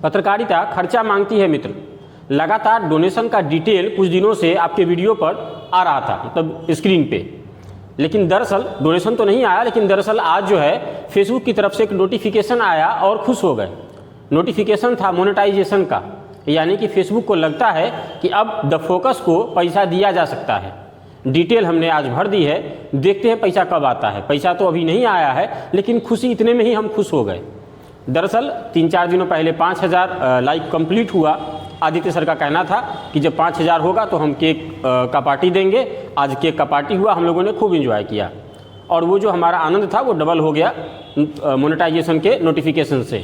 पत्रकारिता खर्चा मांगती है मित्र। लगातार डोनेशन का डिटेल कुछ दिनों से आपके वीडियो पर आ रहा था, मतलब स्क्रीन पे, लेकिन दरअसल डोनेशन तो नहीं आया, लेकिन दरअसल आज जो है फेसबुक की तरफ से एक नोटिफिकेशन आया और खुश हो गए। नोटिफिकेशन था मोनेटाइजेशन का, यानी कि फेसबुक को लगता है कि अब द फोकस को पैसा दिया जा सकता है। डिटेल हमने आज भर दी है, देखते हैं पैसा कब आता है। पैसा तो अभी नहीं आया है, लेकिन खुशी इतने में ही हम खुश हो गए। दरअसल 3-4 दिनों पहले 5000 लाइक कंप्लीट हुआ। आदित्य सर का कहना था कि जब 5000 होगा तो हम केक का पार्टी देंगे। आज केक का पार्टी हुआ, हम लोगों ने खूब एंजॉय किया और वो जो हमारा आनंद था वो डबल हो गया मोनेटाइजेशन के नोटिफिकेशन से।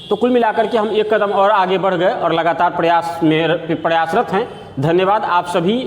तो कुल मिलाकर के हम एक कदम और आगे बढ़ गए और लगातार प्रयासरत हैं। धन्यवाद आप सभी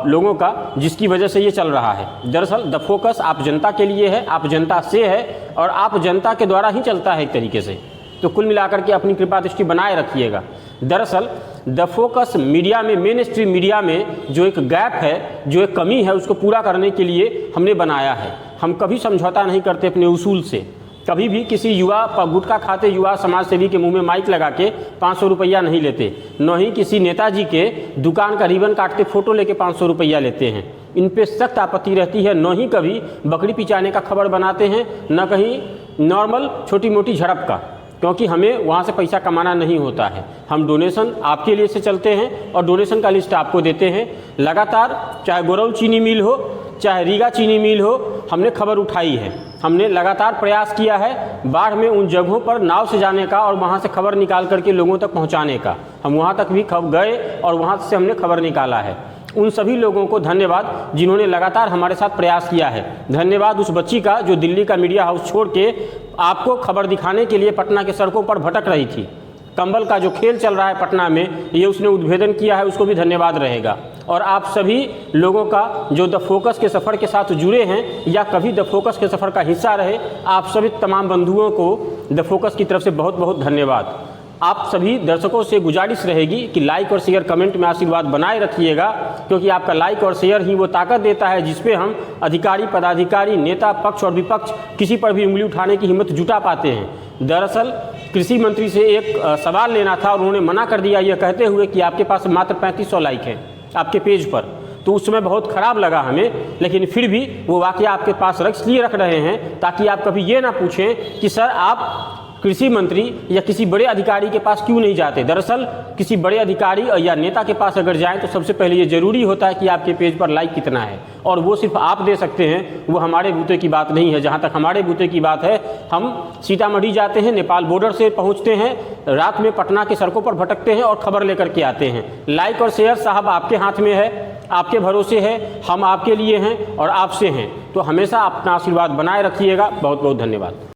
लोगों का, जिसकी वजह से ये चल रहा है। दरअसल द फोकस आप जनता के लिए है, आप जनता से है और आप जनता के द्वारा ही चलता है एक तरीके से। तो कुल मिलाकर के अपनी कृपा दृष्टि बनाए रखिएगा। दरअसल द फोकस मीडिया में, मेन स्ट्रीम मीडिया में जो एक गैप है, जो एक कमी है, उसको पूरा करने के लिए हमने बनाया है। हम कभी समझौता नहीं करते अपने उसूल से। कभी भी किसी युवा गुटखा खाते युवा समाज सेवी के मुंह में माइक लगा के 500 रुपया नहीं लेते, न ही किसी नेताजी के दुकान का रिबन काटते फोटो लेके 500 रुपया लेते हैं। इन पे सख्त आपत्ति रहती है। न ही कभी बकरी पिचाने का खबर बनाते हैं, न कहीं नॉर्मल छोटी मोटी झड़प का, क्योंकि हमें वहाँ से पैसा कमाना नहीं होता है। हम डोनेशन आपके लिए से चलते हैं और डोनेशन का लिस्ट आपको देते हैं लगातार। चाहे गोरव चीनी मिल हो, चाहे रीगा चीनी मिल हो, हमने खबर उठाई है। हमने लगातार प्रयास किया है बाढ़ में उन जगहों पर नाव से जाने का और वहाँ से खबर निकाल करके लोगों तक पहुँचाने का। हम वहाँ तक भी गए और वहाँ से हमने खबर निकाला है। उन सभी लोगों को धन्यवाद जिन्होंने लगातार हमारे साथ प्रयास किया है। धन्यवाद उस बच्ची का जो दिल्ली का मीडिया हाउस छोड़ के आपको खबर दिखाने के लिए पटना के सड़कों पर भटक रही थी। कंबल का जो खेल चल रहा है पटना में, ये उसने उद्भेदन किया है, उसको भी धन्यवाद रहेगा। और आप सभी लोगों का जो द फोकस के सफ़र के साथ जुड़े हैं या कभी द फोकस के सफ़र का हिस्सा रहे, आप सभी तमाम बंधुओं को द फोकस की तरफ से बहुत बहुत धन्यवाद। आप सभी दर्शकों से गुजारिश रहेगी कि लाइक और शेयर कमेंट में आशीर्वाद बनाए रखिएगा, क्योंकि आपका लाइक और शेयर ही वो ताकत देता है जिसपे हम अधिकारी, पदाधिकारी, नेता, पक्ष और विपक्ष किसी पर भी उंगली उठाने की हिम्मत जुटा पाते हैं। दरअसल कृषि मंत्री से एक सवाल लेना था और उन्होंने मना कर दिया, यह कहते हुए कि आपके पास मात्र 3500 लाइक हैं आपके पेज पर। तो उस समय बहुत ख़राब लगा हमें, लेकिन फिर भी वो वाकया आपके पास इसलिए रख रहे हैं ताकि आप कभी ये ना पूछें कि सर आप कृषि मंत्री या किसी बड़े अधिकारी के पास क्यों नहीं जाते। दरअसल किसी बड़े अधिकारी या नेता के पास अगर जाएं तो सबसे पहले ये ज़रूरी होता है कि आपके पेज पर लाइक कितना है, और वो सिर्फ आप दे सकते हैं। वो हमारे बूते की बात नहीं है। जहाँ तक हमारे बूते की बात है, हम सीतामढ़ी जाते हैं, नेपाल बॉर्डर से पहुँचते हैं, रात में पटना के सड़कों पर भटकते हैं और खबर लेकर के आते हैं। लाइक और शेयर साहब आपके हाथ में है, आपके भरोसे है, हम आपके लिए हैं और आपसे हैं। तो हमेशा अपना आशीर्वाद बनाए रखिएगा। बहुत बहुत धन्यवाद।